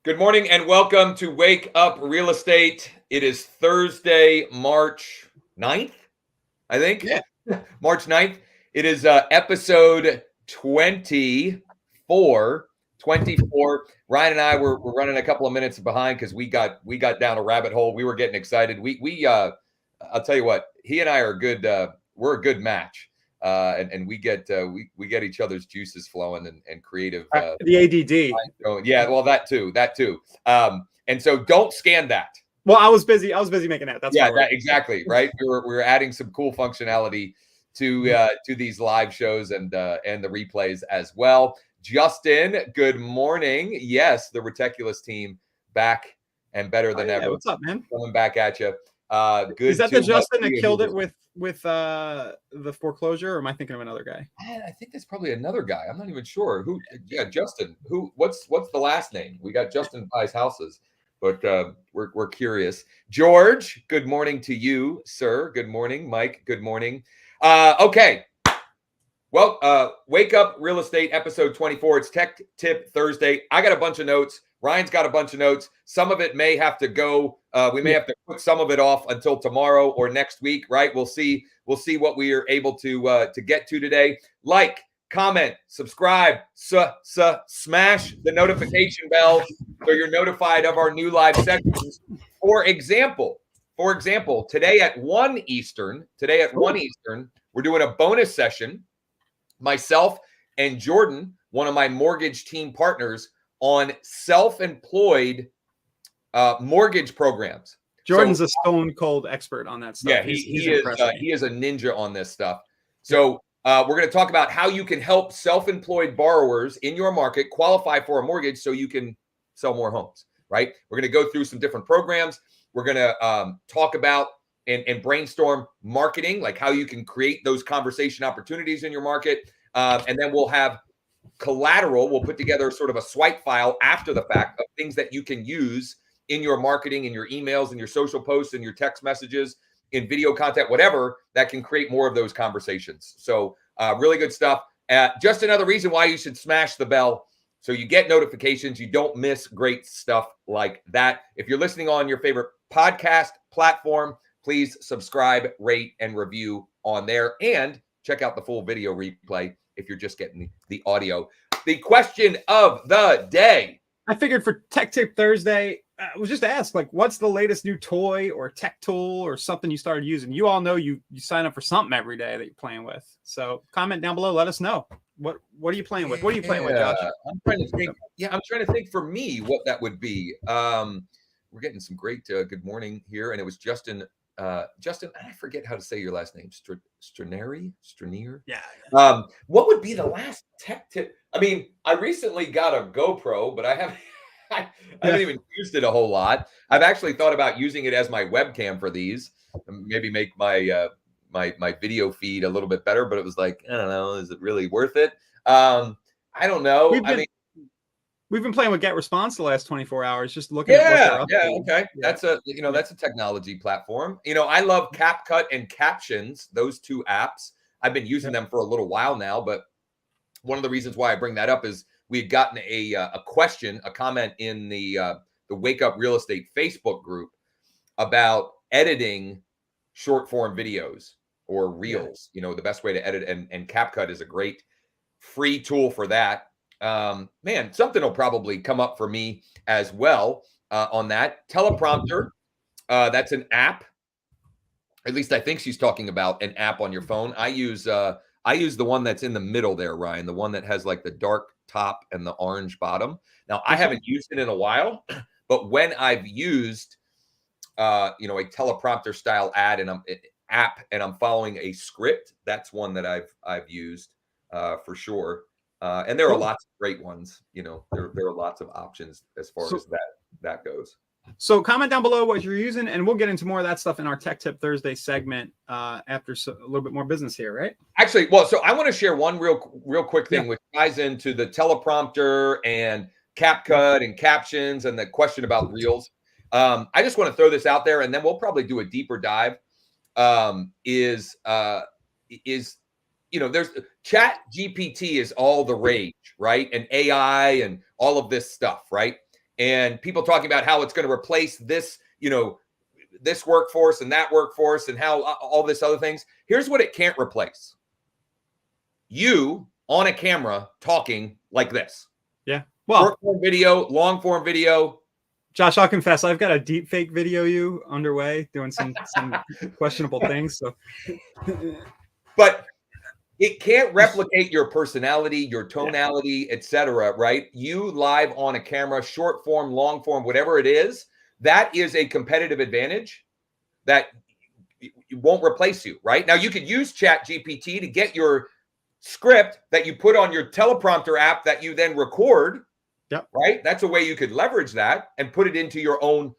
Good morning and welcome to Wake Up Real Estate. It is Thursday, March 9th, I think. Yeah. March 9th. It is episode 24. Ryan and I were running a couple of minutes behind because we got down a rabbit hole. We were getting excited. I'll tell you what, he and I are good. We're a good match. And we get each other's juices flowing and creative. The ADD. Yeah, well, that too. And so don't scan that. Well, I was busy making that. That's exactly right. We're adding some cool functionality to these live shows and the replays as well. Justin, good morning. Yes, the Reticulous team back and better than ever. What's up, man? Coming back at you. Good. Is that the Justin that killed it with the foreclosure, or am I thinking of another guy? I think that's probably another guy. I'm not even sure who. Yeah, Justin. What's the last name? We got Justin buys houses, but we're curious. George, good morning to you, sir. Good morning, Mike. Good morning. Okay. Well, Wake Up Real Estate episode 24. It's Tech Tip Thursday. I got a bunch of notes. Ryan's got a bunch of notes. Some of it may have to go. We may have to put some of it off until tomorrow or next week, right? We'll see what we are able to get to today. Like, comment, subscribe, smash the notification bell so you're notified of our new live sessions. For example, today at 1 Eastern, we're doing a bonus session. Myself and Jordan, one of my mortgage team partners, on self-employed mortgage programs. Jordan's a stone cold expert on that stuff. Yeah, he is a ninja on this stuff. So we're going to talk about how you can help self-employed borrowers in your market qualify for a mortgage so you can sell more homes, right? We're going to go through some different programs. We're going to talk about and brainstorm marketing, like how you can create those conversation opportunities in your market. And then we'll have collateral. We'll put together sort of a swipe file after the fact of things that you can use in your marketing, in your emails, in your social posts, in your text messages, in video content, whatever, that can create more of those conversations. So really good stuff. Just another reason why you should smash the bell so you get notifications. You don't miss great stuff like that. If you're listening on your favorite podcast platform, please subscribe, rate, and review on there. And check out the full video replay if you're just getting the audio. The question of the day. I figured for Tech Tip Thursday, I was just asked, like, what's the latest new toy or tech tool or something you started using? You all know you sign up for something every day that you're playing with. So comment down below. Let us know. What are you playing with? What are you playing with, Josh? I'm trying to think for me what that would be. We're getting some great good morning here. And it was Justin, I forget how to say your last name. Stranier. Yeah. What would be the last tech tip? I mean, I recently got a GoPro, but I haven't even used it a whole lot. I've actually thought about using it as my webcam for these, maybe make my my video feed a little bit better. But it was like, I don't know, is it really worth it? I don't know. We've been playing with Get Response the last 24 hours, just looking at what they're up to. Okay. Yeah. That's a technology platform. I love CapCut and Captions, those two apps. I've been using them for a little while now, but one of the reasons why I bring that up is we had gotten a comment in the Wake Up Real Estate Facebook group about editing short form videos or reels. The best way to edit, and CapCut is a great free tool for that. Man, something will probably come up for me as well on that. Teleprompter, that's an app. At least I think she's talking about an app on your phone. I use the one that's in the middle there, Ryan, the one that has like the dark top and the orange bottom. Now, I haven't used it in a while, but when I've used a teleprompter style app and I'm following a script, that's one that I've used for sure. And there are lots of great ones. There are lots of options as far as that goes. So comment down below what you're using, and we'll get into more of that stuff in our Tech Tip Thursday segment after a little bit more business here, right? Actually, so I want to share one real quick thing which ties into the teleprompter and CapCut and Captions and the question about reels. I just want to throw this out there, and then we'll probably do a deeper dive. There's Chat GPT is all the rage, right? And AI and all of this stuff, right? and people talking about how it's going to replace this, this workforce and that workforce and how all this other things. Here's what it can't replace. You on a camera talking like this. Yeah. Well, short form video, long form video. Josh, I'll confess, I've got a deep fake video you underway doing some questionable things. So, but it can't replicate your personality, your tonality, etc. Right? You live on a camera, short form, long form, whatever it is, that is a competitive advantage that won't replace you. Right now, you could use Chat GPT to get your script that you put on your teleprompter app that you then record. Yep. Right. That's a way you could leverage that and put it into your own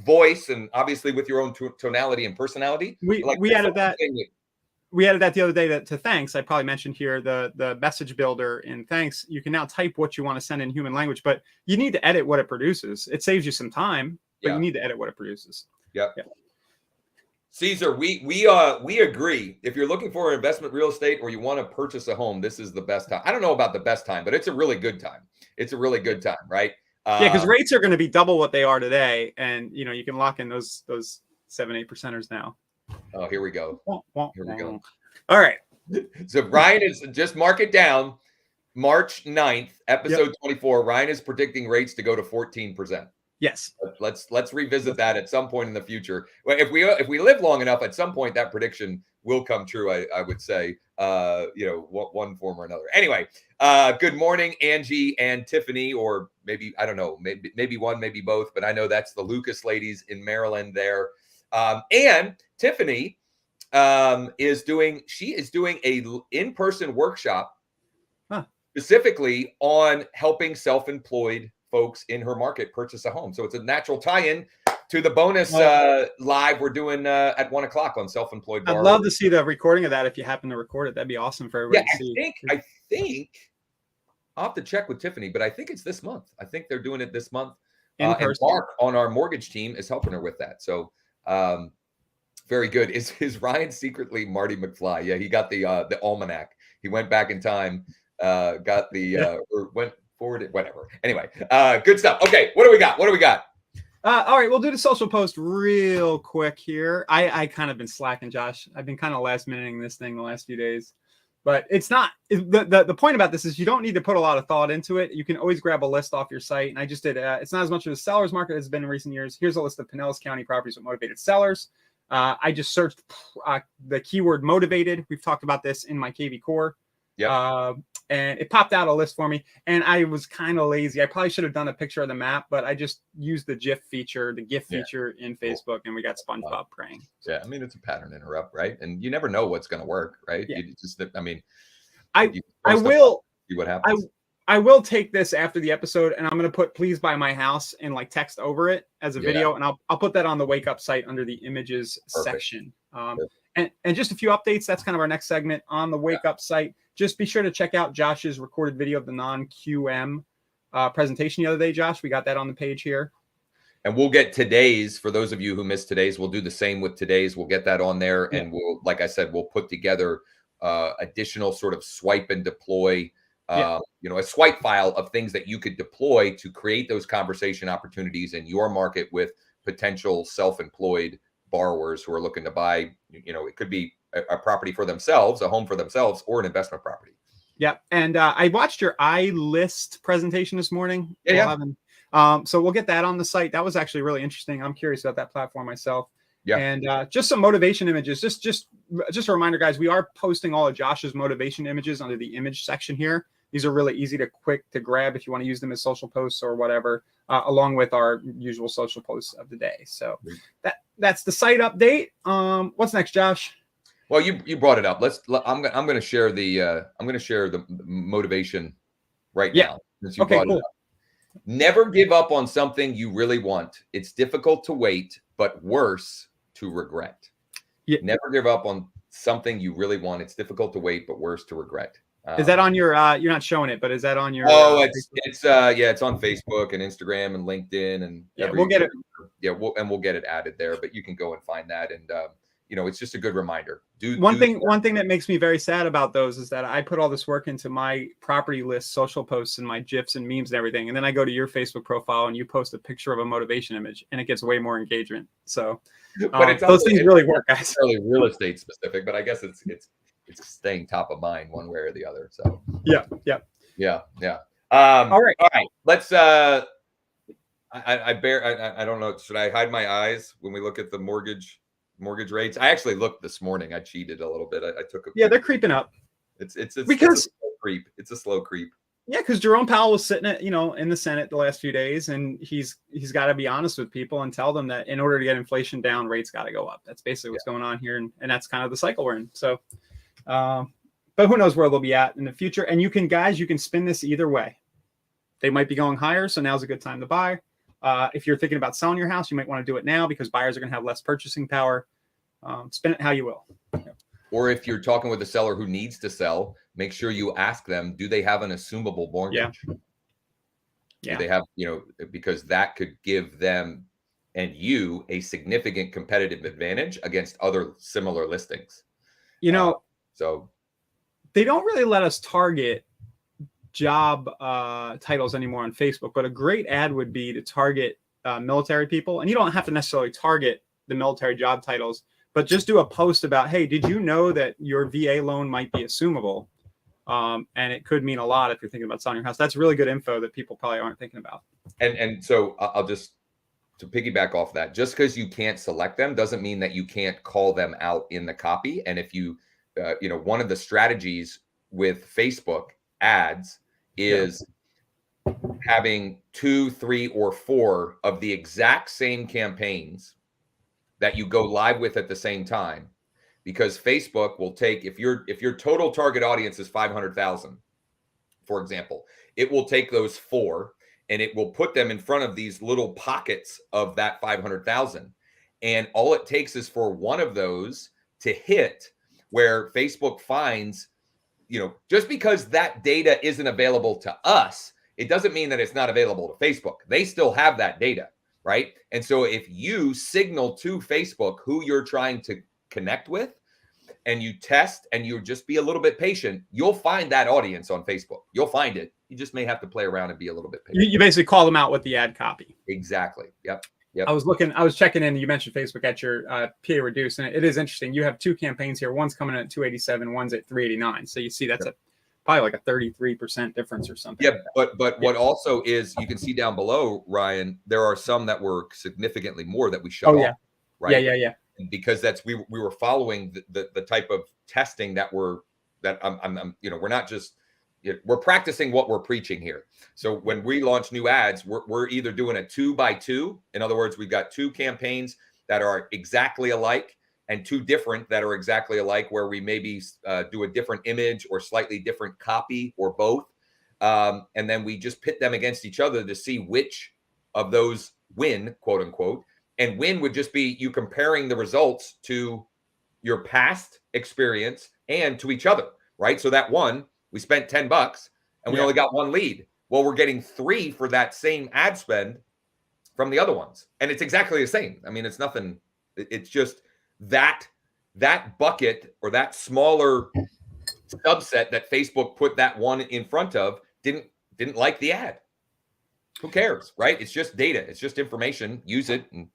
voice, and obviously with your own tonality and personality. We added that. We added that the other day to Thanks. I probably mentioned here the message builder in Thanks. You can now type what you want to send in human language, but you need to edit what it produces. It saves you some time, but you need to edit what it produces. Yep. Yeah. Caesar, we agree. If you're looking for investment real estate or you want to purchase a home, this is the best time. I don't know about the best time, but it's a really good time. It's a really good time, right? Yeah, because rates are going to be double what they are today, and you can lock in those 7-8%ers now. Oh, here we go. Here we go. All right. So Ryan is just mark it down. March 9th, episode 24. Ryan is predicting rates to go to 14%. Yes. Let's revisit that at some point in the future. Well, if we live long enough, at some point that prediction will come true. I would say, one form or another. Anyway, good morning, Angie and Tiffany, or maybe I don't know, maybe one, maybe both, but I know that's the Lucas ladies in Maryland there. And Tiffany is doing a in-person workshop specifically on helping self-employed folks in her market purchase a home. So it's a natural tie-in to the bonus live we're doing at 1:00 on self-employed borrowers. I'd love to see the recording of that if you happen to record it. That'd be awesome for everybody to see. I think I'll have to check with Tiffany, but I think it's this month. I think they're doing it this month. And Mark on our mortgage team is helping her with that. So very good. Is Ryan secretly Marty McFly? Yeah, he got the almanac. He went back in time, got the or went forward, whatever. Anyway, good stuff. Okay, what do we got? All right, we'll do the social post real quick here. I kind of been slacking, Josh. I've been kind of last minuting this thing the last few days, but it's not the point about this is you don't need to put a lot of thought into it. You can always grab a list off your site, and I just did. It's not as much of a seller's market as it's been in recent years. Here's a list of Pinellas County properties with motivated sellers. I just searched the keyword motivated. We've talked about this in my KV Core. Yeah. And it popped out a list for me, and I was kind of lazy. I probably should have done a picture of the map, but I just used the GIF feature in Facebook, and we got SpongeBob praying. Yeah, I mean, it's a pattern interrupt, right? And you never know what's going to work, right? Yeah. You just, I mean, I will see what happens. I will take this after the episode, and I'm going to put "Please buy my house" in like text over it as a video, and I'll put that on the Wake Up site under the images section. And just a few updates. That's kind of our next segment on the Wake Up site. Just be sure to check out Josh's recorded video of the non-QM presentation the other day, Josh. We got that on the page here. And we'll get today's, for those of you who missed today's, we'll do the same with today's. We'll get that on there. And we'll, like I said, we'll put together additional sort of swipe and deploy, a swipe file of things that you could deploy to create those conversation opportunities in your market with potential self-employed borrowers who are looking to buy, it could be a property for themselves, a home for themselves, or an investment property. Yeah. And I watched your iList presentation this morning. Yeah. So we'll get that on the site. That was actually really interesting. I'm curious about that platform myself. Yeah. And just some motivation images. Just a reminder, guys, we are posting all of Josh's motivation images under the image section here. These are really easy quick to grab if you want to use them as social posts or whatever, along with our usual social posts of the day. So that's the site update. What's next, Josh? Well, you brought it up. I'm going to share the motivation right now. Since you brought it up. Never give up on something you really want. It's difficult to wait, but worse to regret. Yeah. Never give up on something you really want. It's difficult to wait, but worse to regret. Is that on your? You're not showing it, but is that on your? It's on Facebook and Instagram and LinkedIn and we'll get it. Yeah, we'll get it added there. But you can go and find that, and it's just a good reminder. One thing that makes me very sad about those is that I put all this work into my property list, social posts, and my GIFs and memes and everything. And then I go to your Facebook profile and you post a picture of a motivation image and it gets way more engagement. So but those things really work, guys. Really real estate specific, but I guess it's staying top of mind one way or the other. So yeah. All right. Let's I don't know. Should I hide my eyes when we look at the mortgage rates? I actually looked this morning. I cheated a little bit. I took a they're creeping up. It's a slow creep. It's a slow creep. Yeah, because Jerome Powell was sitting in the Senate the last few days, and he's got to be honest with people and tell them that in order to get inflation down, rates got to go up. That's basically what's going on here, and that's kind of the cycle we're in. So, but who knows where they'll be at in the future? And you can spin this either way. They might be going higher, so now's a good time to buy. If you're thinking about selling your house, you might want to do it now because buyers are going to have less purchasing power. Spin it how you will. Or if you're talking with a seller who needs to sell, make sure you ask them, do they have an assumable mortgage? Yeah. Do they have, because that could give them and you a significant competitive advantage against other similar listings. So they don't really let us target job titles anymore on Facebook, but a great ad would be to target military people. And you don't have to necessarily target the military job titles, but just do a post about, hey, did you know that your VA loan might be assumable? And it could mean a lot if you're thinking about selling your house. That's really good info that people probably aren't thinking about. And so I'll just, to piggyback off that, just because you can't select them doesn't mean that you can't call them out in the copy. And if you, one of the strategies with Facebook ads is having 2, 3, or 4 of the exact same campaigns that you go live with at the same time, because Facebook will take, if your total target audience is 500,000, for example, it will take those 4 and it will put them in front of these little pockets of that 500,000. And all it takes is for one of those to hit where Facebook finds, just because that data isn't available to us, it doesn't mean that it's not available to Facebook. They still have that data, right? And so if you signal to Facebook who you're trying to connect with, and you test and you just be a little bit patient, you'll find that audience on Facebook. You'll find it. You just may have to play around and be a little bit patient. You basically call them out with the ad copy. Exactly. Yep. I was checking in. You mentioned Facebook at your PA reduce, and it is interesting. You have 2 campaigns here. One's coming in at 287, one's at 389. So you see that's probably like a 33% difference or something. Yeah, but what also is, you can see down below, Ryan, there are some that were significantly more that we shut off. Right. Yeah. Because that's we were following the type of testing that we're not just, we're practicing what we're preaching here. So when we launch new ads, we're either doing a 2x2. In other words, we've got 2 campaigns that are exactly alike and 2 different that are exactly alike, where we maybe do a different image or slightly different copy or both. And then we just pit them against each other to see which of those win, quote unquote. And win would just be you comparing the results to your past experience and to each other, right? So that one, we spent $10 and we only got 1 lead. Well, we're getting 3 for that same ad spend from the other ones. And it's exactly the same. I mean, it's nothing. It's just that bucket or that smaller subset that Facebook put that one in front of didn't like the ad. Who cares, right? It's just data. It's just information. Use it. And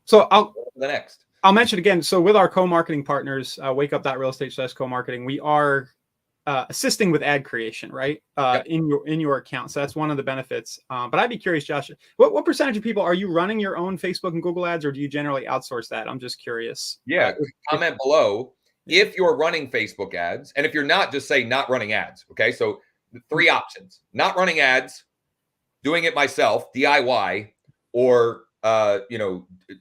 so the next. I'll mention again. So with our co-marketing partners, wakeup.realestate/co-marketing, we are assisting with ad creation, right? In your account. So that's one of the benefits. But I'd be curious, Josh, what percentage of people are you running your own Facebook and Google ads, or do you generally outsource that? I'm just curious. Yeah. Comment below if you're running Facebook ads, and if you're not, just say not running ads. Okay. So 3 options: not running ads, doing it myself, DIY, or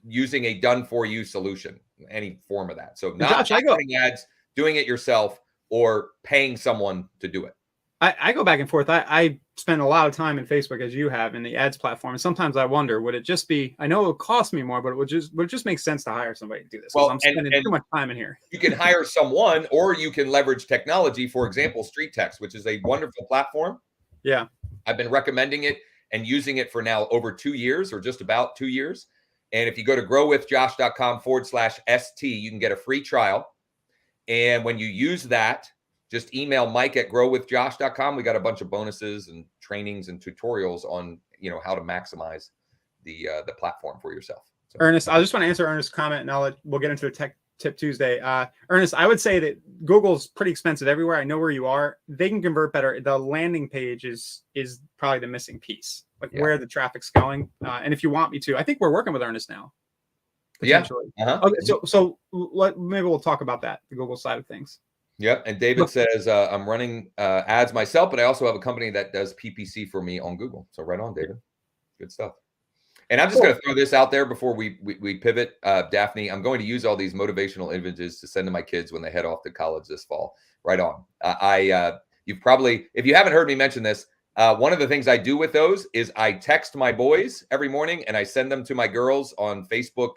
using a done-for-you solution, any form of that. So not running ads, doing it yourself, or paying someone to do it. I go back and forth. I spend a lot of time in Facebook, as you have, in the ads platform. And sometimes I wonder, would it just be, I know it would cost me more, but would it just make sense to hire somebody to do this? Well, I'm spending too much time in here. You can hire someone, or you can leverage technology. For example, Street Text, which is a wonderful platform. Yeah. I've been recommending it and using it for now over 2 years, or just about 2 years. And if you go to growwithjosh.com/ST, you can get a free trial. And when you use that, just email mike@growwithjosh.com. We got a bunch of bonuses and trainings and tutorials on, how to maximize the platform for yourself. So. Ernest, I just want to answer Ernest's comment, and we'll get into a Tech Tip Tuesday. Ernest, I would say that Google's pretty expensive everywhere. I know where you are. They can convert better. The landing page is probably the missing piece, where the traffic's going. And if you want me to, I think we're working with Ernest now. Potentially. Yeah. Okay, so maybe we'll talk about that, the Google side of things. Yep. And David says, I'm running ads myself, but I also have a company that does PPC for me on Google. So right on, David. Good stuff. And I'm just going to throw this out there before we pivot. Daphne, I'm going to use all these motivational images to send to my kids when they head off to college this fall. Right on. You've probably, if you haven't heard me mention this, one of the things I do with those is I text my boys every morning and I send them to my girls on Facebook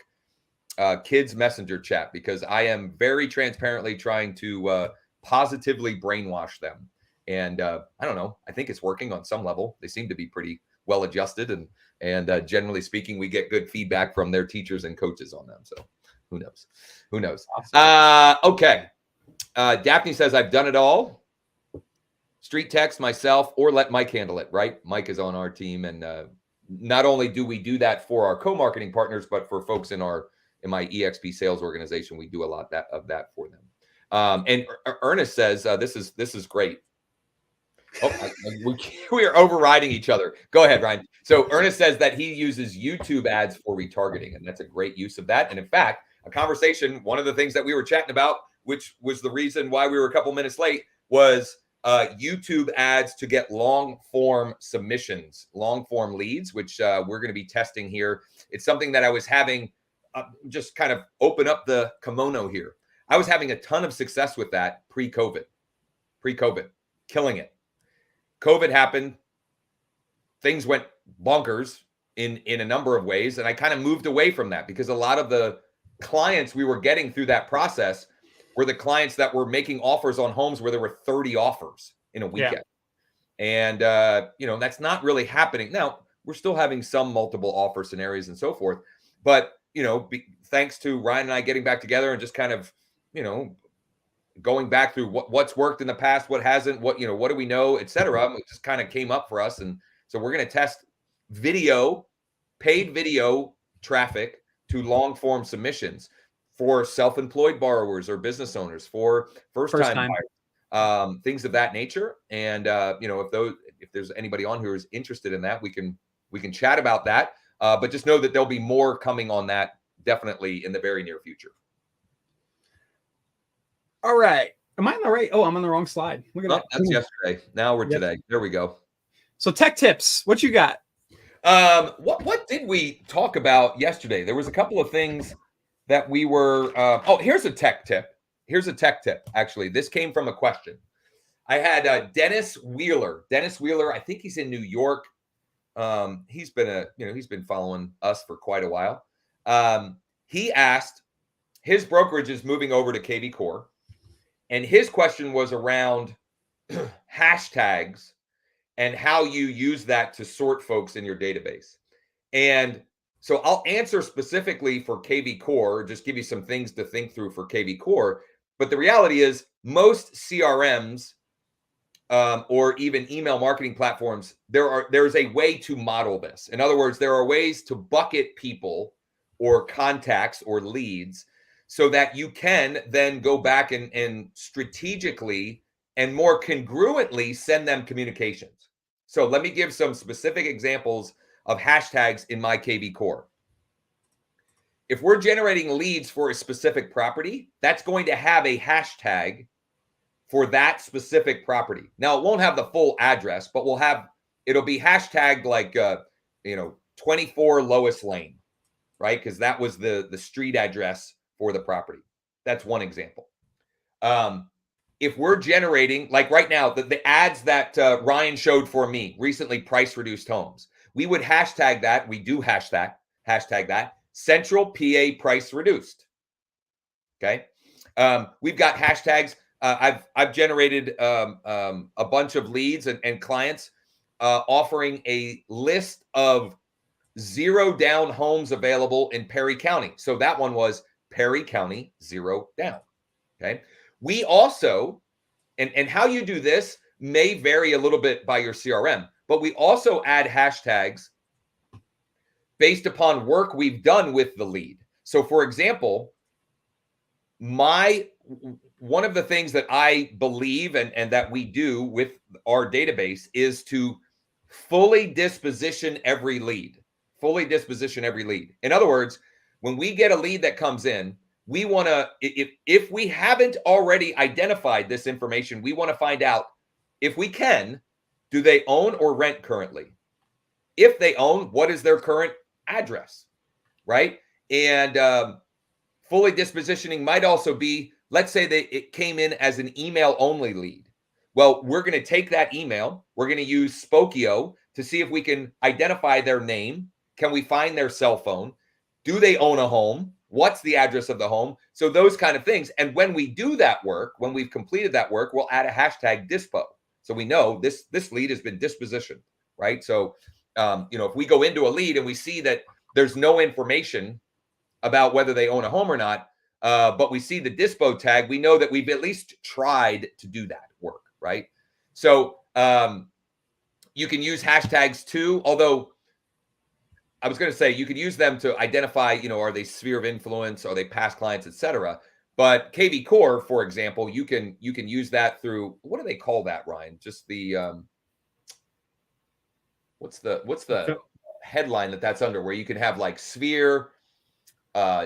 kids messenger chat, because I am very transparently trying to positively brainwash them. And I don't know, I think it's working on some level. They seem to be pretty well adjusted, and generally speaking, we get good feedback from their teachers and coaches on them. So who knows? Awesome. Okay. Daphne says, I've done it all. Street text myself, or let Mike handle it, right? Mike is on our team. And not only do we do that for our co-marketing partners, but for folks in my EXP sales organization, we do a lot of that for them. And Ernest says, this is great. Oh, we are overriding each other. Go ahead, Ryan. So Ernest says that he uses YouTube ads for retargeting, and that's a great use of that. And in fact, a conversation, one of the things that we were chatting about, which was the reason why we were a couple minutes late, was YouTube ads to get long form submissions, long form leads, which we're going to be testing here. It's something that I was having just kind of open up the kimono here. I was having a ton of success with that pre-COVID, killing it. COVID happened. Things went bonkers in a number of ways. And I kind of moved away from that, because a lot of the clients we were getting through that process were the clients that were making offers on homes where there were 30 offers in a weekend. Yeah. And, that's not really happening. Now, we're still having some multiple offer scenarios and so forth. But, thanks to Ryan and I getting back together and just kind of, going back through what's worked in the past, what hasn't, what do we know, et cetera. It just kind of came up for us. And so we're going to test paid video traffic to long form submissions for self-employed borrowers or business owners, for first-time buyers, things of that nature. And, if there's anybody on who is interested in that, we can chat about that. But just know that there'll be more coming on that definitely in the very near future. All right. Am I on the right? Oh, I'm on the wrong slide. Look at that. That's yesterday. Now we're today. There we go. So tech tips. What you got? What did we talk about yesterday? There was a couple of things that we were. Here's a tech tip. Actually, this came from a question. I had Dennis Wheeler. I think he's in New York. He's been following us for quite a while. He asked, his brokerage is moving over to KV Core. And his question was around hashtags and how you use that to sort folks in your database. And so I'll answer specifically for KV Core, just give you some things to think through for KV Core. But the reality is most CRMs or even email marketing platforms, there's a way to model this. In other words, there are ways to bucket people or contacts or leads so that you can then go back and strategically and more congruently send them communications. So let me give some specific examples of hashtags in my KV Core. If we're generating leads for a specific property, that's going to have a hashtag for that specific property. Now, it won't have the full address, but it'll be hashtagged like, 24 Lois Lane, right? Because that was the street address for the property. That's one example. If we're generating, like right now, the ads that Ryan showed for me recently, price reduced homes, we would hashtag that. We do hashtag that Central PA price reduced. Okay. We've got hashtags. I've generated a bunch of leads and clients offering a list of 0 down homes available in Perry County. So that one was Perry County, 0 down. Okay. We also, and how you do this may vary a little bit by your CRM, but we also add hashtags based upon work we've done with the lead. So for example, one of the things that I believe and that we do with our database is to fully disposition every lead. In other words, when we get a lead that comes in, we want to, if we haven't already identified this information, we want to find out, if we can, do they own or rent currently? If they own, what is their current address, right? And fully dispositioning might also be, let's say it came in as an email only lead. Well, we're going to take that email. We're going to use Spokio to see if we can identify their name. Can we find their cell phone? Do they own a home? What's the address of the home? So those kind of things. And when we do that work, when we've completed that work, we'll add a hashtag dispo. So we know this lead has been dispositioned, right? So, if we go into a lead and we see that there's no information about whether they own a home or not, but we see the dispo tag, we know that we've at least tried to do that work, right? So you can use hashtags too, although I was going to say you could use them to identify, are they sphere of influence, are they past clients, etc. But KV Core, for example, you can use that through, what do they call that, Ryan? Just the what's the headline that's under, where you can have like sphere,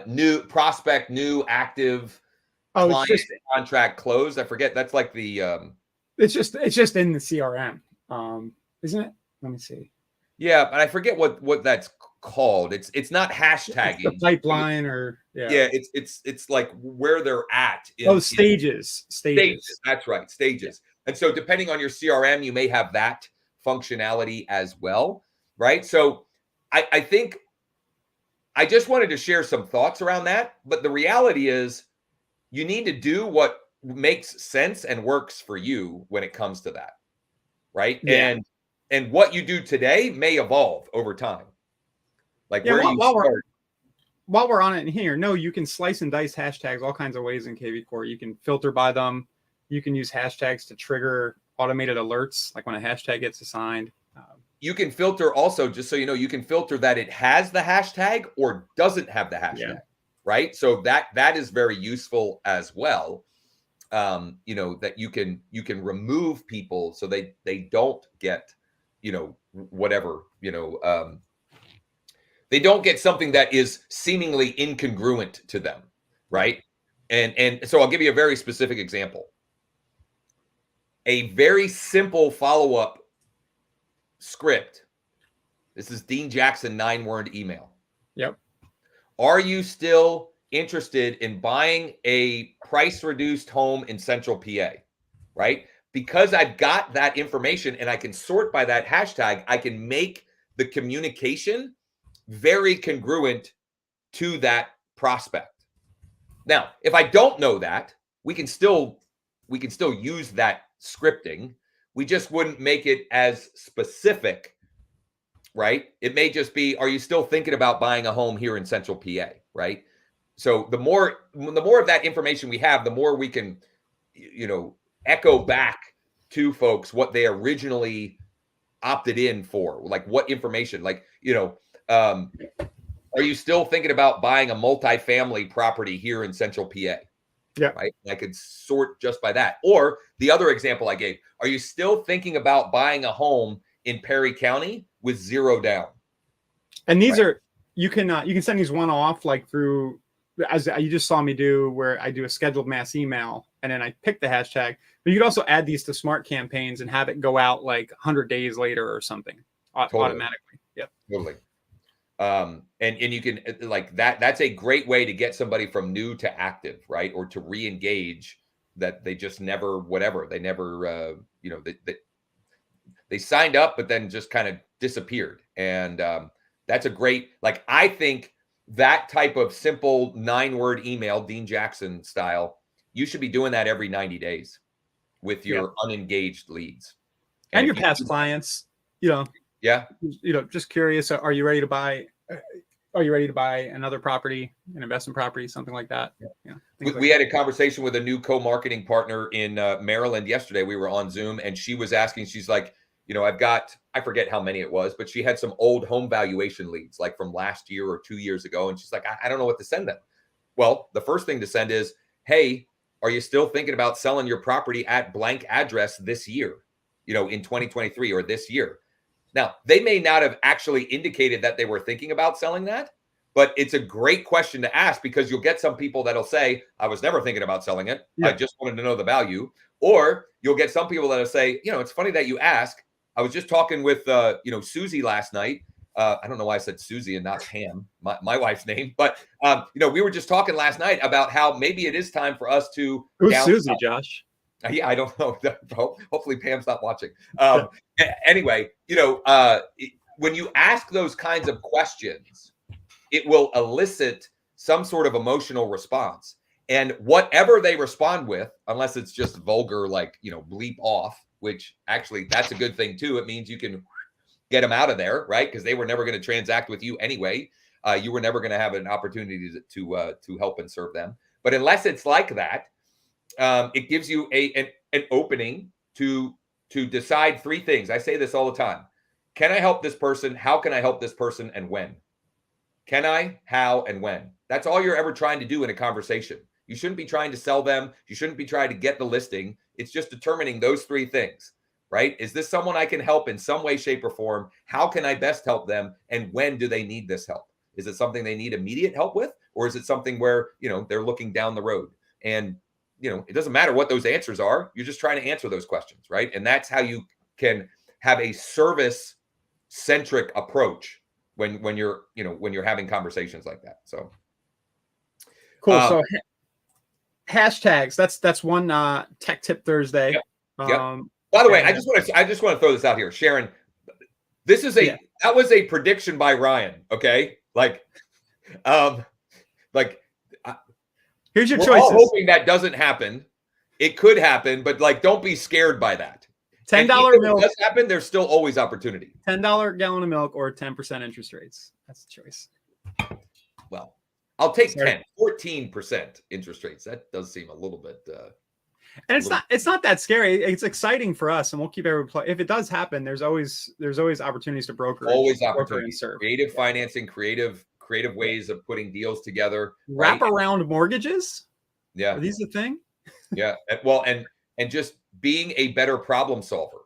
new prospect, new active, client, it's just contract closed. I forget. That's like the it's just in the CRM, isn't it? Let me see. Yeah, but I forget what that's called. It's not hashtagging. It's the pipeline, or it's like where they're at. Stages. That's right, stages. And so depending on your CRM, you may have that functionality as well, right? So I think I just wanted to share some thoughts around that. But the reality is, you need to do what makes sense and works for you when it comes to that, right? Yeah. And what you do today may evolve over time. Like while we're on it in here, no, you can slice and dice hashtags all kinds of ways in KV Core. You can filter by them. You can use hashtags to trigger automated alerts, like when a hashtag gets assigned. You can filter also, just so you know, you can filter that it has the hashtag or doesn't have the hashtag, right? So that is very useful as well. That you can remove people so they don't get, whatever, they don't get something that is seemingly incongruent to them, right? And so I'll give you a very specific example. A very simple follow-up script. This is Dean Jackson 9-word email. Yep. Are you still interested in buying a price-reduced home in Central PA, right? Because I've got that information and I can sort by that hashtag, I can make the communication very congruent to that prospect. Now, if I don't know that, we can still use that scripting. We just wouldn't make it as specific, right? It may just be, are you still thinking about buying a home here in Central PA, right? So the more of that information we have, the more we can, echo back to folks what they originally opted in for, like what information, like, are you still thinking about buying a multifamily property here in Central PA? Yeah. Right. I could sort just by that. Or the other example I gave, are you still thinking about buying a home in Perry County with 0 down? And these are, you can send these one off, like through, as you just saw me do, where I do a scheduled mass email and then I pick the hashtag. But you could also add these to smart campaigns and have it go out like 100 days later or something automatically. Yep. Totally. And you can, like, that's a great way to get somebody from new to active, right? Or to re-engage that they just never, they never, they signed up, but then just kind of disappeared. And that's a great, like, I think that type of simple 9-word email, Dean Jackson style, you should be doing that every 90 days with your unengaged leads. And your past clients, Yeah. Just curious. Are you ready to buy? Are you ready to buy another property, an investment property, something like that? Yeah. We had a conversation with a new co-marketing partner in Maryland yesterday. We were on Zoom, and she was asking, she's like, I forget how many it was, but she had some old home valuation leads, like from last year or 2 years ago. And she's like, I don't know what to send them. Well, the first thing to send is, hey, are you still thinking about selling your property at blank address this year, in 2023 or this year? Now, they may not have actually indicated that they were thinking about selling that, but it's a great question to ask, because you'll get some people that'll say, I was never thinking about selling it. Yeah. I just wanted to know the value. Or you'll get some people that'll say, it's funny that you ask. I was just talking with, Susie last night. I don't know why I said Susie and not Pam, my wife's name. But, we were just talking last night about how maybe it is time for us to. Who's Susie, Josh? Yeah, I don't know. Hopefully Pam's not watching. Anyway, when you ask those kinds of questions, it will elicit some sort of emotional response. And whatever they respond with, unless it's just vulgar, like, bleep off, which actually that's a good thing too. It means you can get them out of there, right? Because they were never going to transact with you anyway. You were never going to have an opportunity to help and serve them. But unless it's like that, it gives you an opening to decide three things. I say this all the time. Can I help this person? How can I help this person? And when? Can I, how, and when? That's all you're ever trying to do in a conversation. You shouldn't be trying to sell them. You shouldn't be trying to get the listing. It's just determining those three things, right? Is this someone I can help in some way, shape, or form? How can I best help them? And when do they need this help? Is it something they need immediate help with? Or is it something where, they're looking down the road? And, it doesn't matter what those answers are. You're just trying to answer those questions, right? And that's how you can have a service-centric approach when you're having conversations like that. So cool. So hashtags. That's one Tech Tip Thursday. Yep. By the way, I just want to throw this out here, Sharon. This is that was a prediction by Ryan. Okay, here's your we're choices. All hoping that doesn't happen. It could happen, but don't be scared by that. $10 milk. If it does happen, there's still always opportunity. $10 gallon of milk or 10% interest rates. That's the choice. Well, I'll take 14% interest rates. That does seem a little bit. And it's not that scary. It's exciting for us, and we'll keep everybody. If it does happen, there's always opportunities to broker. Always opportunities. Creative financing, creative ways of putting deals together. Wraparound mortgages. Yeah, are these a thing? Yeah. Well, and just being a better problem solver.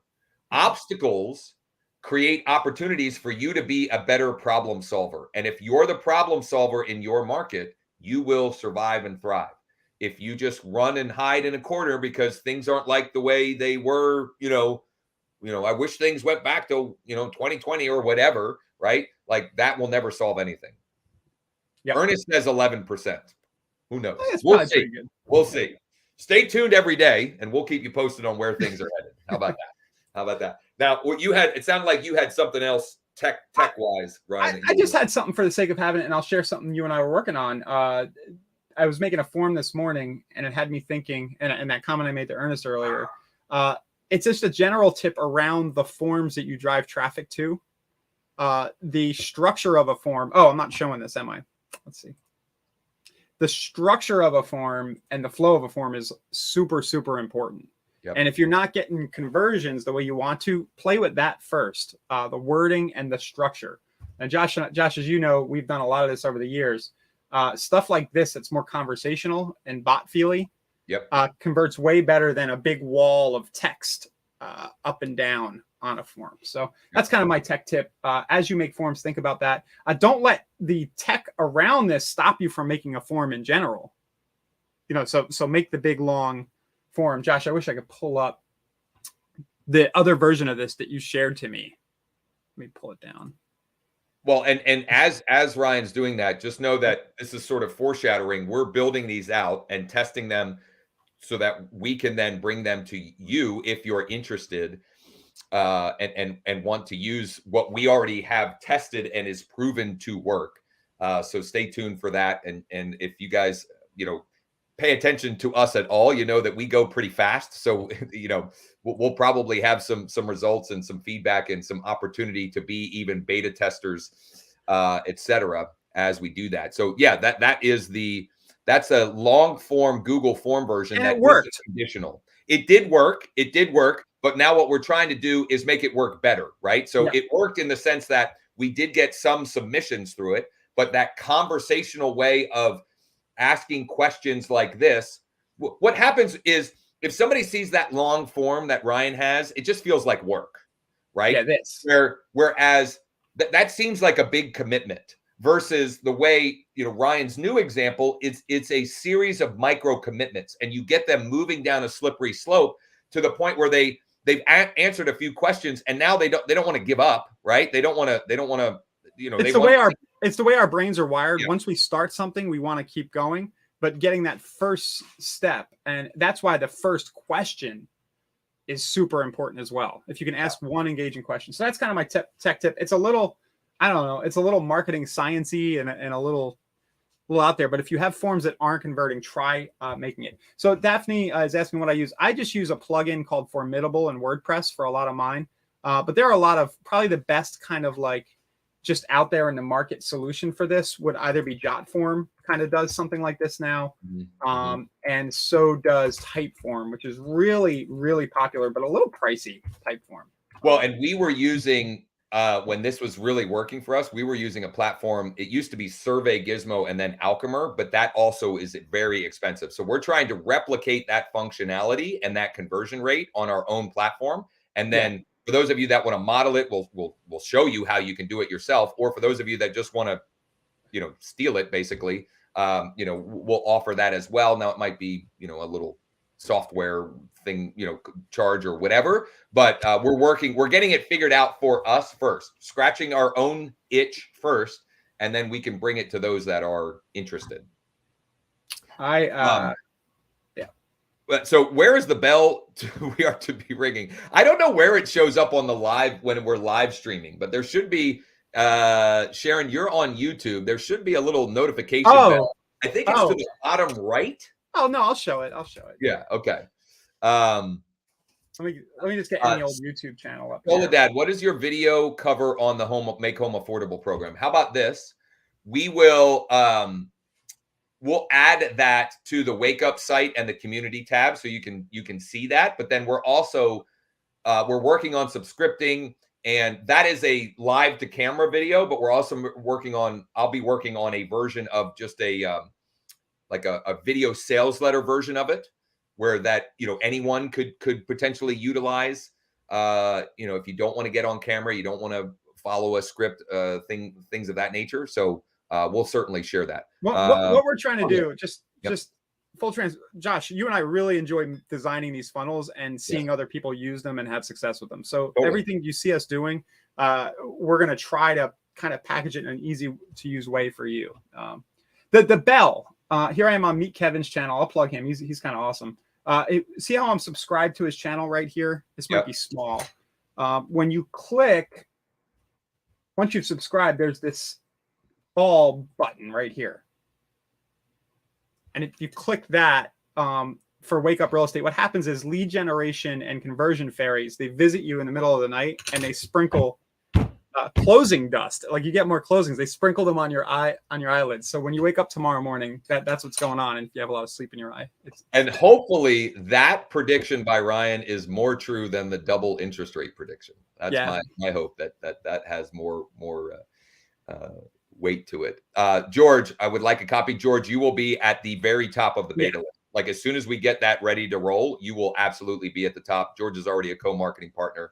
Obstacles create opportunities for you to be a better problem solver. And if you're the problem solver in your market, you will survive and thrive. If you just run and hide in a corner because things aren't like the way they were, I wish things went back to, 2020 or whatever, right? Like that will never solve anything. Yep. Ernest says 11%. Who knows? We'll see. We'll see. Stay tuned every day, and we'll keep you posted on where things are headed. How about that? Now, what you had, it sounded like you had something else tech wise, Ryan. I just had something for the sake of having it, and I'll share something you and I were working on. I was making a form this morning, and it had me thinking, and that comment I made to Ernest earlier, it's just a general tip around the forms that you drive traffic to. The structure of a form. Oh, I'm not showing this, am I? Let's see. The structure of a form and the flow of a form is super, super important. Yep. And if you're not getting conversions the way you want to, play with that first, the wording and the structure. And Josh, as you know, we've done a lot of this over the years. Stuff like this that's more conversational and bot-feely converts way better than a big wall of text up and down on a form. So that's kind of my tech tip. As you make forms, think about that. Don't let the tech around this stop you from making a form in general. So make the big long form. Josh, I wish I could pull up the other version of this that you shared to me. Let me pull it down. Well, and as Ryan's doing that, just know that this is sort of foreshadowing. We're building these out and testing them so that we can then bring them to you if you're interested and want to use what we already have tested and is proven to work. So stay tuned for that. And if you guys, pay attention to us at all, you know that we go pretty fast. So, you know, we'll probably have some results and some feedback and some opportunity to be even beta testers, etc. as we do that. So yeah, that's a long form Google form version And that it worked. conditional. It did work. It did work. But now what we're trying to do is make it work better, right? So it worked in the sense that we did get some submissions through it, but that conversational way of asking questions like this, what happens is if somebody sees that long form that Ryan has, it just feels like work, right? Yeah, this. Whereas that seems like a big commitment versus the way, you know, Ryan's new example, it's a series of micro commitments, and you get them moving down a slippery slope to the point where they've answered a few questions, and now they don't want to give up, right? They don't want to, you know, it's the way our brains are wired. Yeah. Once we start something, we want to keep going, but getting that first step, and that's why the first question is super important as well. If you can ask one engaging question. So that's kind of my tech tip. It's a little, I don't know, it's a little marketing sciencey and a little out there, but if you have forms that aren't converting, try making it. So Daphne is asking what I use. I just use a plugin called Formidable in WordPress for a lot of mine. But there are a lot of, probably the best kind of like just out there in the market solution for this would either be JotForm, kind of does something like this now. And so does Typeform, which is really, really popular, but a little pricey, Typeform. Well, and we were using, when this was really working for us, we were using a platform. It used to be Survey Gizmo and then Alchemer, but that also is very expensive. So we're trying to replicate that functionality and that conversion rate on our own platform. And then for those of you that want to model it, we'll show you how you can do it yourself. Or for those of you that just want to, you know, steal it, basically, you know, we'll offer that as well. Now it might be, you know, a little software thing, you know, charge or whatever, but we're getting it figured out for us first, scratching our own itch first, and then we can bring it to those that are interested. So where is the bell we are to be ringing? I don't know where it shows up on the live when we're live streaming, but there should be, Sharon, you're on YouTube. There should be a little notification bell. I think it's to the bottom right. Oh no, I'll show it. Yeah. Okay. Let me just get any old YouTube channel up. Dad, what is your video cover on the Make Home Affordable program? How about this? We will we'll add that to the Wake Up site and the community tab, so you can see that. But then we're also we're working on subscripting, and that is a live to camera video. But we're also working on. I'll be working on a version of just a like a video sales letter version of it, where that, you know, anyone could potentially utilize. You know, if you don't want to get on camera, you don't want to follow a script, things of that nature. So we'll certainly share that. What we're trying to do, just full Josh, you and I really enjoy designing these funnels and seeing other people use them and have success with them. So everything you see us doing, we're going to try to kind of package it in an easy to use way for you. The bell, here I am on Meet Kevin's channel. I'll plug him. He's kind of awesome. See how I'm subscribed to his channel right here? This might be small. When you click, once you've subscribed, there's this all button right here. And if you click that for Wake Up Real Estate, what happens is lead generation and conversion fairies, they visit you in the middle of the night and they sprinkle closing dust. Like you get more closings. They sprinkle them on your eyelids. So when you wake up tomorrow morning, that's what's going on. And if you have a lot of sleep in your eye. And hopefully that prediction by Ryan is more true than the double interest rate prediction. That's my hope that has more weight to it. George, I would like a copy. George, you will be at the very top of the beta list. Like as soon as we get that ready to roll, you will absolutely be at the top. George is already a co-marketing partner.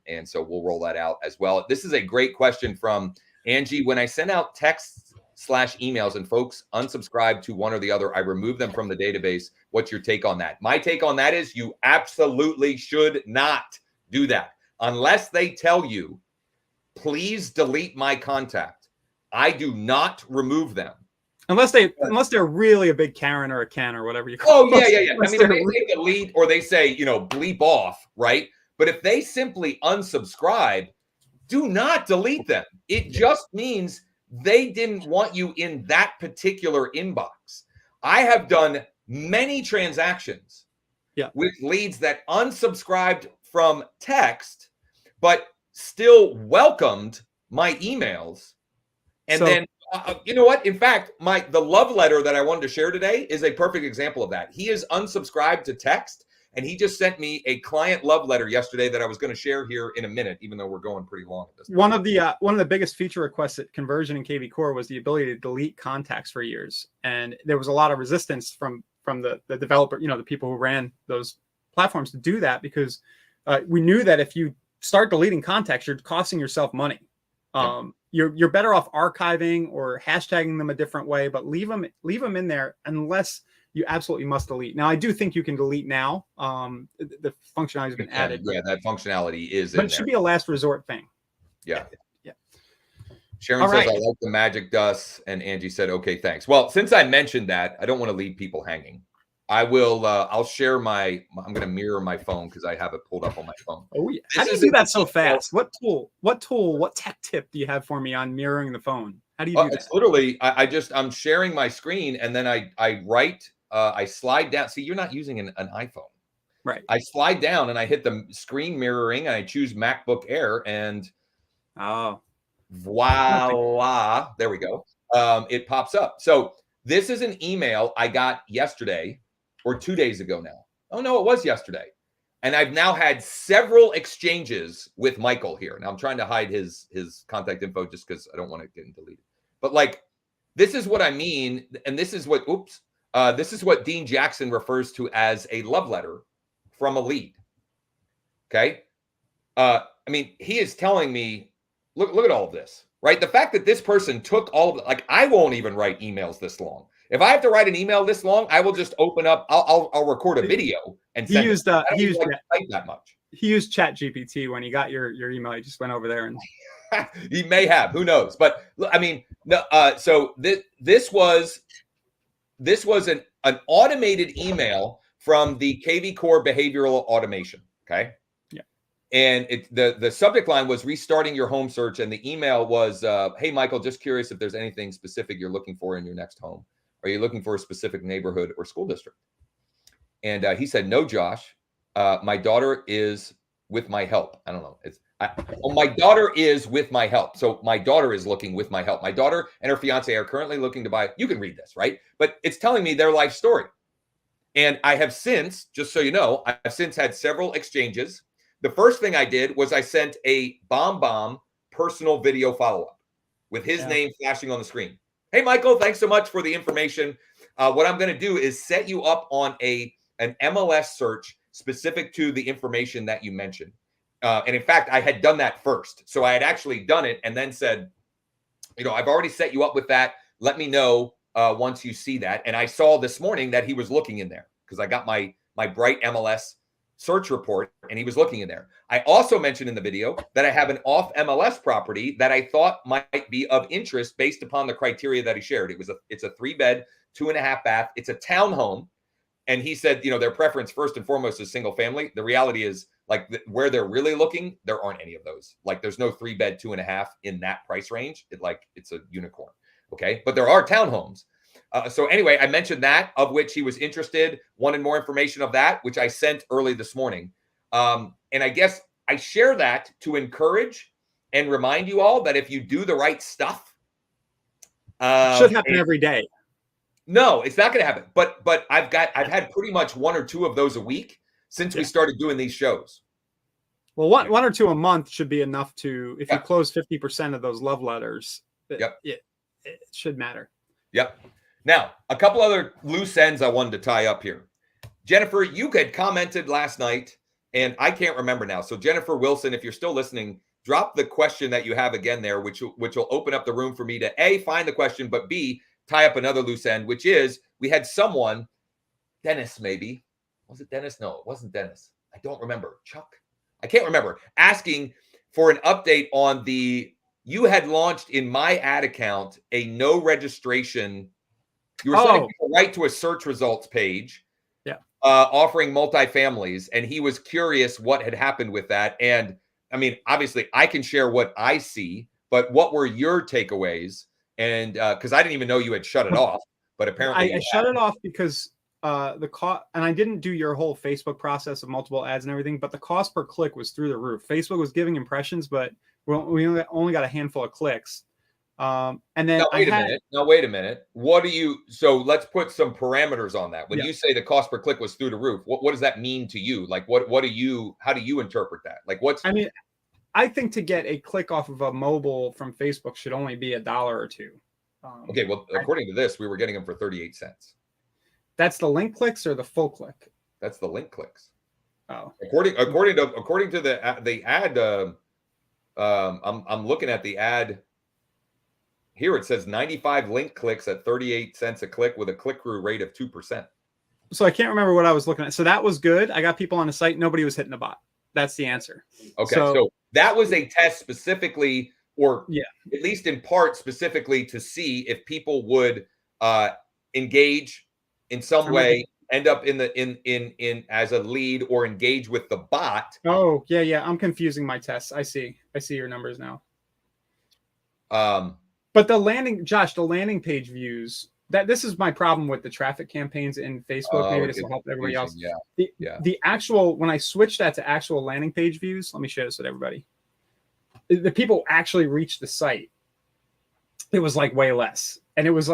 And so we'll roll that out as well. This is a great question from Angie. When I send out texts / emails and folks unsubscribe to one or the other, I remove them from the database. What's your take on that? My take on that is you absolutely should not do that unless they tell you, please delete my contact. I do not remove them. Unless they're really a big Karen or a Ken or whatever you call them. Yeah. I mean, if they delete or they say, you know, bleep off, right? But if they simply unsubscribe, do not delete them. It just means they didn't want you in that particular inbox. I have done many transactions Yeah. with leads that unsubscribed from text, but still welcomed my emails. And So- then, you know what? In fact, the love letter that I wanted to share today is a perfect example of that. He is unsubscribed to text, and he just sent me a client love letter yesterday that I was going to share here in a minute, even though we're going pretty long at this point. One of the biggest feature requests at Conversion in KV Core was the ability to delete contacts for years, and there was a lot of resistance from the developer, the people who ran those platforms to do that, because we knew that if you start deleting contacts, you're costing yourself money. You're better off archiving or hashtagging them a different way, but leave them in there unless you absolutely must delete. Now, I do think you can delete now. The functionality has been added. Yeah, that functionality is but in it should there. be a last resort thing. Yeah. Yeah. Sharon says, I like the magic dust. And Angie said, okay, thanks. Well, since I mentioned that, I don't want to leave people hanging. I will, I'll share I'm going to mirror my phone because I have it pulled up on my phone. Oh, yeah. How do you do that so fast? What tech tip do you have for me on mirroring the phone? How do you do that? It's literally, I'm sharing my screen, and then I write, I slide down. See, you're not using an iPhone. Right. I slide down and I hit the screen mirroring, and I choose MacBook Air, and voila, there we go. It pops up. So this is an email I got yesterday or 2 days ago now. Oh, no, it was yesterday. And I've now had several exchanges with Michael here. Now I'm trying to hide his contact info just because I don't want it getting deleted. But like, this is what I mean. And this is what, this is what Dean Jackson refers to as a love letter from a lead. Okay. I mean, he is telling me, look at all of this, right? The fact that this person took all of it, like, I won't even write emails this long. If I have to write an email this long, I will just open up, I'll record a video and send it. He used that much. He used ChatGPT when he got your email. He just went over there and he may have, who knows? But I mean, no, so this was an automated email from the KV Core behavioral automation. Okay. Yeah. And the subject line was restarting your home search. And the email was, hey, Michael, just curious if there's anything specific you're looking for in your next home. Are you looking for a specific neighborhood or school district? And he said, no, Josh, my daughter is with my help. I don't know. My daughter is with my help. So my daughter is looking with my help. My daughter and her fiance are currently looking to buy. You can read this, right? But it's telling me their life story. And I have since, just so you know, I've since had several exchanges. The first thing I did was I sent a bomb personal video follow-up with his name flashing on the screen. Hey, Michael, thanks so much for the information. What I'm going to do is set you up on an MLS search specific to the information that you mentioned. And in fact, I had done that first. So I had actually done it and then said, I've already set you up with that. Let me know once you see that. And I saw this morning that he was looking in there because I got my Bright MLS search report and he was looking in there. I also mentioned in the video that I have an off MLS property that I thought might be of interest based upon the criteria that he shared. It's a 3-bed, 2.5 bath. It's a townhome. And he said, their preference first and foremost is single family. The reality is, like, where they're really looking, there aren't any of those. Like, there's no 3-bed, 2.5 in that price range. It's a unicorn. Okay. But there are townhomes. So anyway, I mentioned that, of which he was interested, wanted more information of that, which I sent early this morning. And I guess I share that to encourage and remind you all that if you do the right stuff, should happen every day. No, it's not going to happen. But I've had pretty much 1 or 2 of those a week since we started doing these shows. Well, one or two a month should be enough to, if you close 50% of those love letters, it should matter. Yep. Now, a couple other loose ends I wanted to tie up here. Jennifer, you had commented last night, and I can't remember now. So Jennifer Wilson, if you're still listening, drop the question that you have again there, which will open up the room for me to A, find the question, but B, tie up another loose end, which is we had someone, Dennis maybe. Was it Dennis? No, it wasn't Dennis. I don't remember. Chuck? I can't remember. Asking for an update on you had launched in my ad account a no registration. You were sending people right to a search results page, offering multifamilies, and he was curious what had happened with that. And I mean, obviously, I can share what I see, but what were your takeaways? And because I didn't even know you had shut it off, but apparently I shut it off because the cost, and I didn't do your whole Facebook process of multiple ads and everything, but the cost per click was through the roof. Facebook was giving impressions, but we only got a handful of clicks. And then Now, wait a minute. Now, wait a minute. What do you, so let's put some parameters on that. When you say the cost per click was through the roof, what does that mean to you? Like, how do you interpret that? Like, I mean, I think to get a click off of a mobile from Facebook should only be $1 or $2. Okay. Well, according to this, we were getting them for 38 cents. That's the link clicks or the full click? That's the link clicks. Oh, according to the ad, I'm looking at the ad. Here it says 95 link clicks at 38 cents a click with a click-through rate of 2%. So I can't remember what I was looking at. So that was good. I got people on the site. Nobody was hitting the bot. That's the answer. Okay. So that was a test specifically, or at least in part specifically, to see if people would engage in some way, end up in as a lead, or engage with the bot. Oh, yeah. I'm confusing my tests. I see your numbers now. But the landing page views, this is my problem with the traffic campaigns in Facebook. Maybe this will help everybody else. The actual, when I switched that to actual landing page views, let me share this with everybody. The people actually reached the site. It was like way less. And it was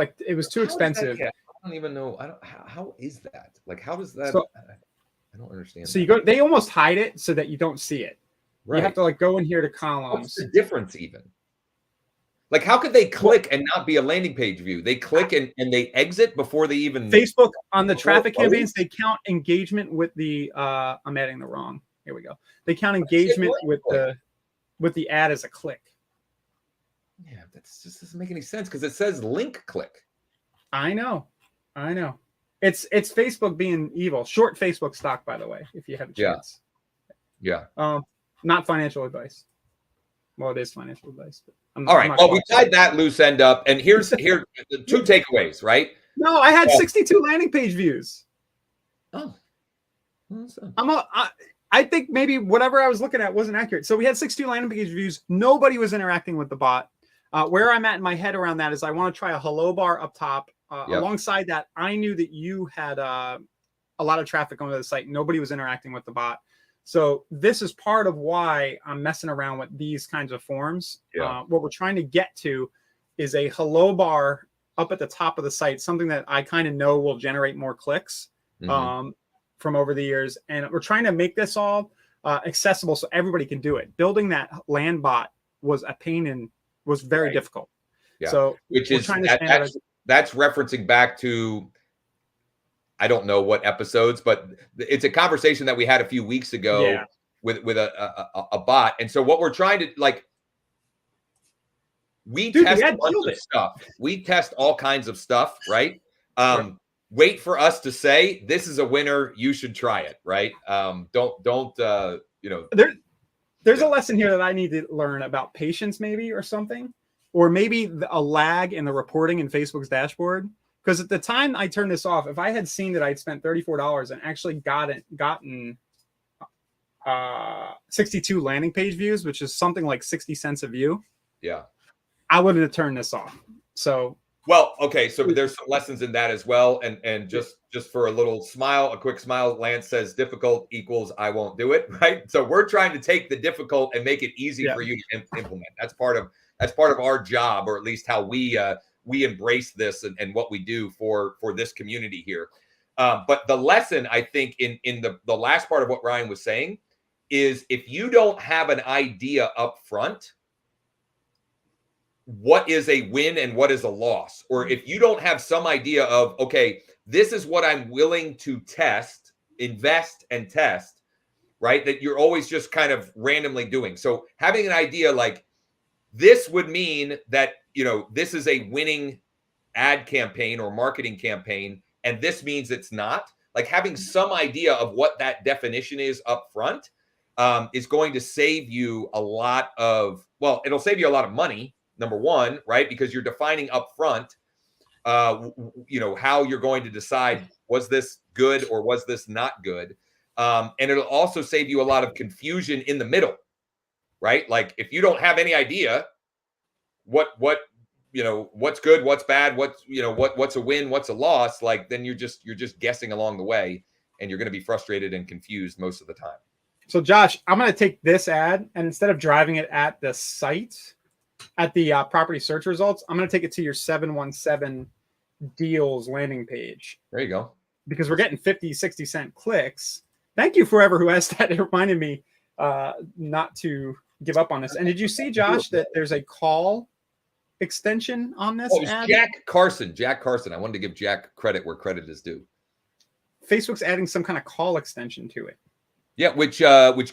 too expensive. I don't even know. How is that? Like, how does that? I don't understand. So they almost hide it so that you don't see it. Right. You have to like go in here to columns. What's the difference even? Like, how could they click and not be a landing page view? They click and they exit before they even. Facebook on the traffic campaigns, they count engagement with the. I'm adding the wrong. Here we go. They count engagement with the ad as a click. Yeah, that just doesn't make any sense because it says link click. I know. It's Facebook being evil. Short Facebook stock, by the way, if you have a chance. Yeah. Not financial advice. Well, it is financial advice. But all right. Well, we tied that loose end up, and here the two takeaways, right? No, I had 62 landing page views. Oh, I think maybe whatever I was looking at wasn't accurate. So we had 62 landing page views. Nobody was interacting with the bot. Where I'm at in my head around that is I want to try a hello bar up top. Alongside that, I knew that you had a lot of traffic onto the site. Nobody was interacting with the bot. So this is part of why I'm messing around with these kinds of forms. What we're trying to get to is a hello bar up at the top of the site, something that I kind of know will generate more clicks from over the years. And we're trying to make this all accessible so everybody can do it. Building that land bot was a pain and was very difficult. Yeah. So which is that's referencing back to, I don't know what episodes, but it's a conversation that we had a few weeks ago with a bot. And so what we're trying to test a bunch of stuff. We test all kinds of stuff, right? Wait for us to say this is a winner. You should try it, right? Don't There's a lesson here that I need to learn about patience, maybe, or something, or maybe a lag in the reporting in Facebook's dashboard. Because at the time I turned this off, if I had seen that I'd spent $34 and actually gotten 62 landing page views, which is something like 60 cents a view, I would have turned this off. So, well, okay, so there's some lessons in that as well, and just for a quick smile, Lance says difficult equals I won't do it, right? So we're trying to take the difficult and make it easy for you to implement. That's part of our job, or at least how we embrace this and what we do for this community here. But the lesson, I think, in the last part of what Ryan was saying is if you don't have an idea up front, what is a win and what is a loss? Or if you don't have some idea of, okay, this is what I'm willing to test, invest and test, right? That you're always just kind of randomly doing. So having an idea like this would mean that, this is a winning ad campaign or marketing campaign, and this means it's not. Like having some idea of what that definition is up front is going to save you a lot of, it'll save you a lot of money, number one, right? Because you're defining up front, how you're going to decide, was this good or was this not good? And it'll also save you a lot of confusion in the middle, right? Like if you don't have any idea what what's good, what's bad, what's a win, what's a loss, like then you're just guessing along the way, and you're going to be frustrated and confused most of the time. So Josh, I'm going to take this ad, and instead of driving it at the site, at the property search results, I'm going to take it to your 717 deals landing page. There you go. Because we're getting 50, 60 cent clicks. Thank you forever who asked that. It reminded me not to give up on this. And did you see, Josh, that there's a call extension on this ad? Jack Carson. I wanted to give Jack credit where credit is due. Facebook's adding some kind of call extension to it. Yeah, which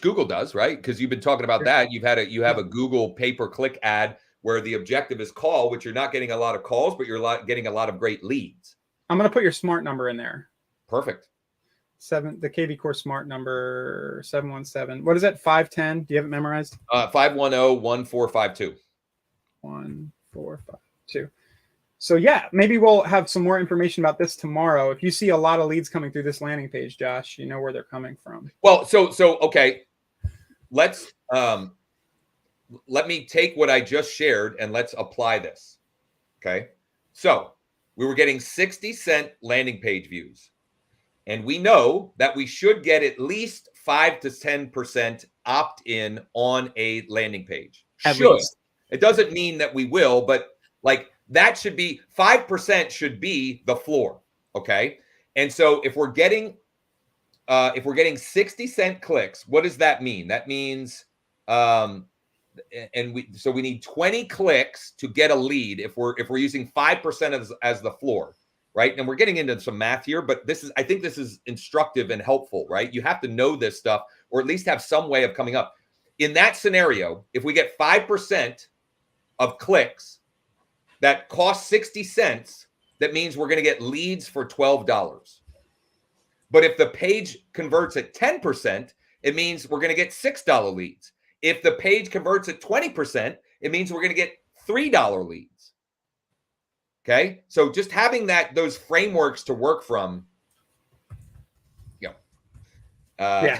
Google does, right? Because you've been talking about that. You have a Google pay-per-click ad where the objective is call, which you're not getting a lot of calls, but you're getting a lot of great leads. I'm going to put your smart number in there. Perfect. The KV Core smart number 717. What is that? 510. Do you have it memorized? 510-1452. 1452. So yeah, maybe we'll have some more information about this tomorrow. If you see a lot of leads coming through this landing page, Josh, you know where they're coming from. Well, so okay, let's let me take what I just shared and let's apply this. Okay, so we were getting 60-cent landing page views, and we know that we should get at least 5 to 10% opt-in on a landing page. At least. It doesn't mean that we will, but like that should be 5% should be the floor. Okay. And so if we're getting 60-cent clicks, what does that mean? That means, we need 20 clicks to get a lead if we're using 5% as the floor, right? And we're getting into some math here, but I think this is instructive and helpful, right? You have to know this stuff, or at least have some way of coming up. In that scenario, if we get 5% of clicks that cost 60 cents, that means we're going to get leads for $12. But if the page converts at 10%, it means we're going to get $6 leads. If the page converts at 20%, it means we're going to get $3 leads. Okay? So just having those frameworks to work from. Yeah.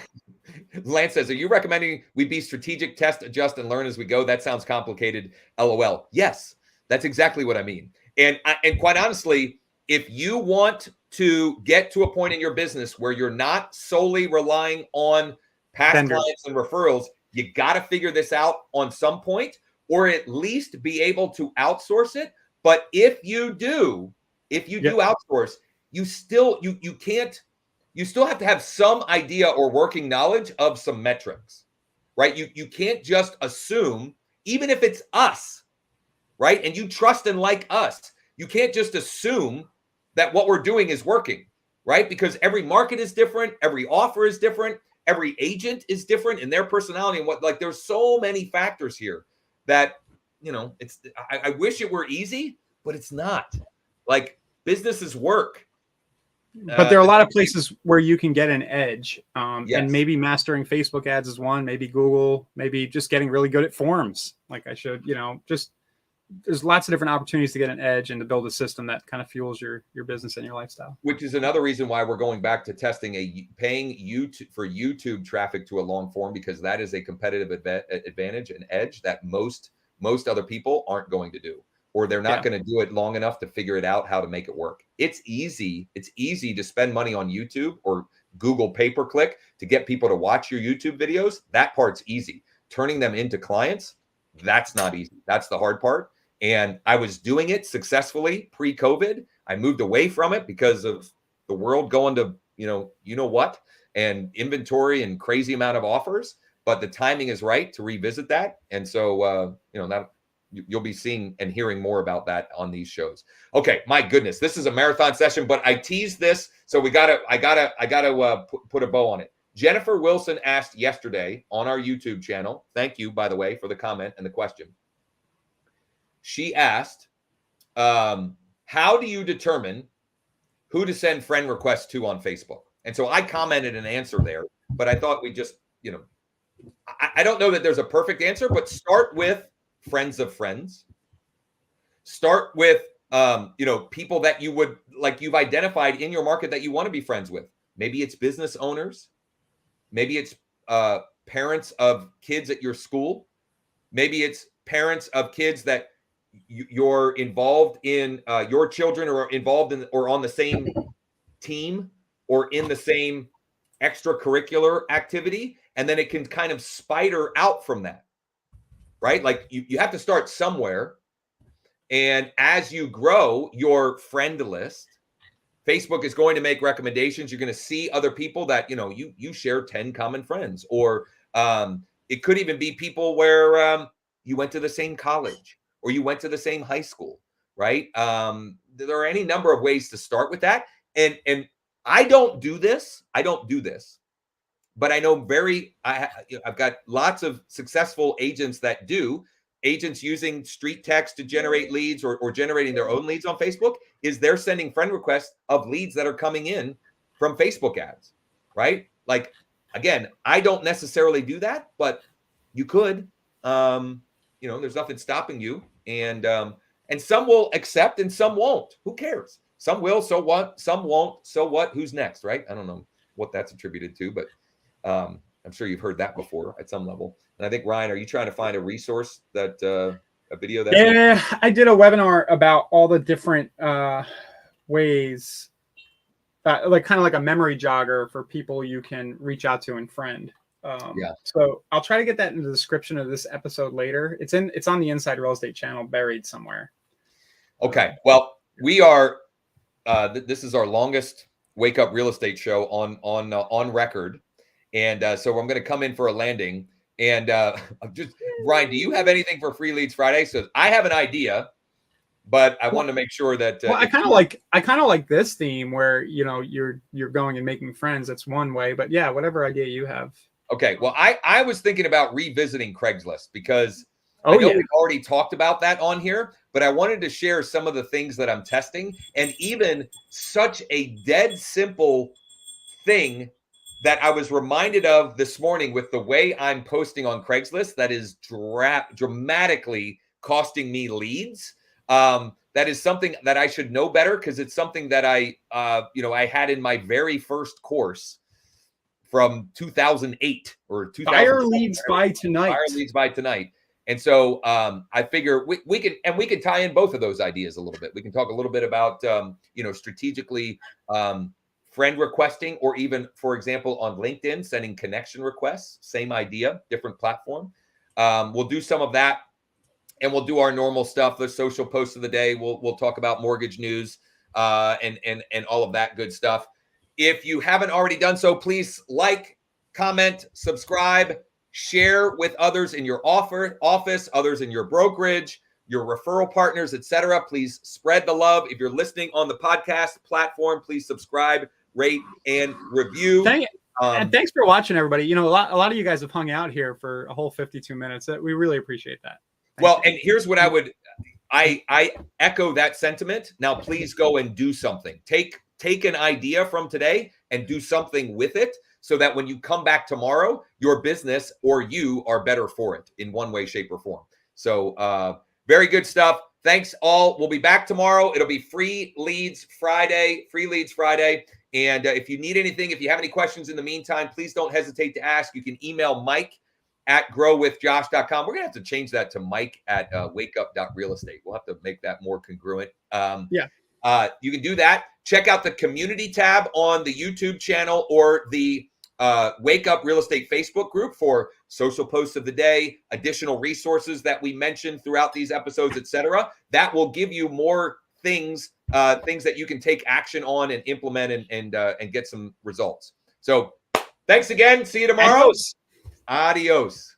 Lance says, are you recommending we be strategic, test, adjust, and learn as we go? That sounds complicated. LOL. Yes, that's exactly what I mean. And quite honestly, if you want to get to a point in your business where you're not solely relying on past clients and referrals, you got to figure this out on some point, or at least be able to outsource it. But if you do outsource, you still have to have some idea or working knowledge of some metrics, right? You can't just assume, even if it's us, right? And you trust and like us, you can't just assume that what we're doing is working, right? Because every market is different, every offer is different, every agent is different in their personality and there's so many factors here that, I wish it were easy, but it's not. Like, businesses work. But there are a lot of places where you can get an edge. Yes. And maybe mastering Facebook ads is one, maybe Google, maybe just getting really good at forums. Like I should, there's lots of different opportunities to get an edge and to build a system that kind of fuels your business and your lifestyle. Which is another reason why we're going back to testing paying YouTube traffic to a long form, because that is a competitive advantage, an edge that most other people aren't going to do, or they're not going to do it long enough to figure it out how to make it work. It's easy to spend money on YouTube or Google pay-per-click to get people to watch your YouTube videos. That part's easy. Turning them into clients, that's not easy. That's the hard part. And I was doing it successfully pre-COVID. I moved away from it because of the world going to, what, and inventory and crazy amount of offers. But the timing is right to revisit that. And so, that you'll be seeing and hearing more about that on these shows. Okay, my goodness, this is a marathon session, but I teased this, so I gotta put a bow on it. Jennifer Wilson asked yesterday on our YouTube channel. Thank you, by the way, for the comment and the question. She asked, how do you determine who to send friend requests to on Facebook? And so I commented an answer there, but I thought we just, I don't know that there's a perfect answer, but start with friends of friends. Start with, people that you would, like, you've identified in your market that you want to be friends with. Maybe it's business owners. Maybe it's parents of kids at your school. Maybe it's parents of kids that you're involved in your children are involved in or on the same team or in the same extracurricular activity, and then it can kind of spider out from that, right? Like you have to start somewhere, and as you grow your friend list, Facebook is going to make recommendations. You're going to see other people that you share 10 common friends, or it could even be people where you went to the same college or you went to the same high school, right? There are any number of ways to start with that, and I don't do this. But I know I've got lots of successful agents that do. Agents using street text to generate leads or generating their own leads on Facebook is they're sending friend requests of leads that are coming in from Facebook ads, right? Like, again, I don't necessarily do that, but you could. There's nothing stopping you. And some will accept and some won't. Who cares? Some will, so what? Some won't, so what? Who's next, right? I don't know what that's attributed to, but I'm sure you've heard that before at some level. And I think, Ryan, are you trying to find a resource that a video that? Yeah, I did a webinar about all the different ways, like kind of like a memory jogger for people you can reach out to and friend. So I'll try to get that in the description of this episode later. It's on the Inside Real Estate channel, buried somewhere. Okay. Well, we are. This is our longest Wake Up Real Estate show on record. And so I'm going to come in for a landing. And Brian, do you have anything for Free Leads Friday? So I have an idea, but I want to make sure that. I kind of like this theme where you're going and making friends. That's one way, but yeah, whatever idea you have. Okay, well, I was thinking about revisiting Craigslist because I know we've already talked about that on here, but I wanted to share some of the things that I'm testing, and even such a dead simple thing that I was reminded of this morning with the way I'm posting on Craigslist that is dramatically costing me leads. That is something that I should know better because it's something that I had in my very first course from 2008 or 2000. Fire leads by tonight. Fire leads by tonight. And so I figure we can tie in both of those ideas a little bit. We can talk a little bit about strategically friend requesting, or even, for example, on LinkedIn, sending connection requests. Same idea, different platform. We'll do some of that, and we'll do our normal stuff. The social posts of the day. We'll talk about mortgage news and all of that good stuff. If you haven't already done so, please like, comment, subscribe, share with others in your office, others in your brokerage, your referral partners, etc. Please spread the love. If you're listening on the podcast platform, please subscribe, rate, and review. And thanks for watching, everybody. A lot of you guys have hung out here for a whole 52 minutes. We really appreciate that. And here's what I echo that sentiment. Now, please go and do something. Take an idea from today and do something with it so that when you come back tomorrow, your business or you are better for it in one way, shape, or form. So very good stuff. Thanks all. We'll be back tomorrow. It'll be Free Leads Friday. And if you need anything, if you have any questions in the meantime, please don't hesitate to ask. You can email mike@growwithjosh.com. We're going to have to change that to mike@wakeup.realestate. We'll have to make that more congruent. You can do that. Check out the community tab on the YouTube channel or the Wake Up Real Estate Facebook group for social posts of the day, additional resources that we mentioned throughout these episodes, etc. That will give you more things that you can take action on and implement and get some results. So thanks again. See you tomorrow. Adios. Adios.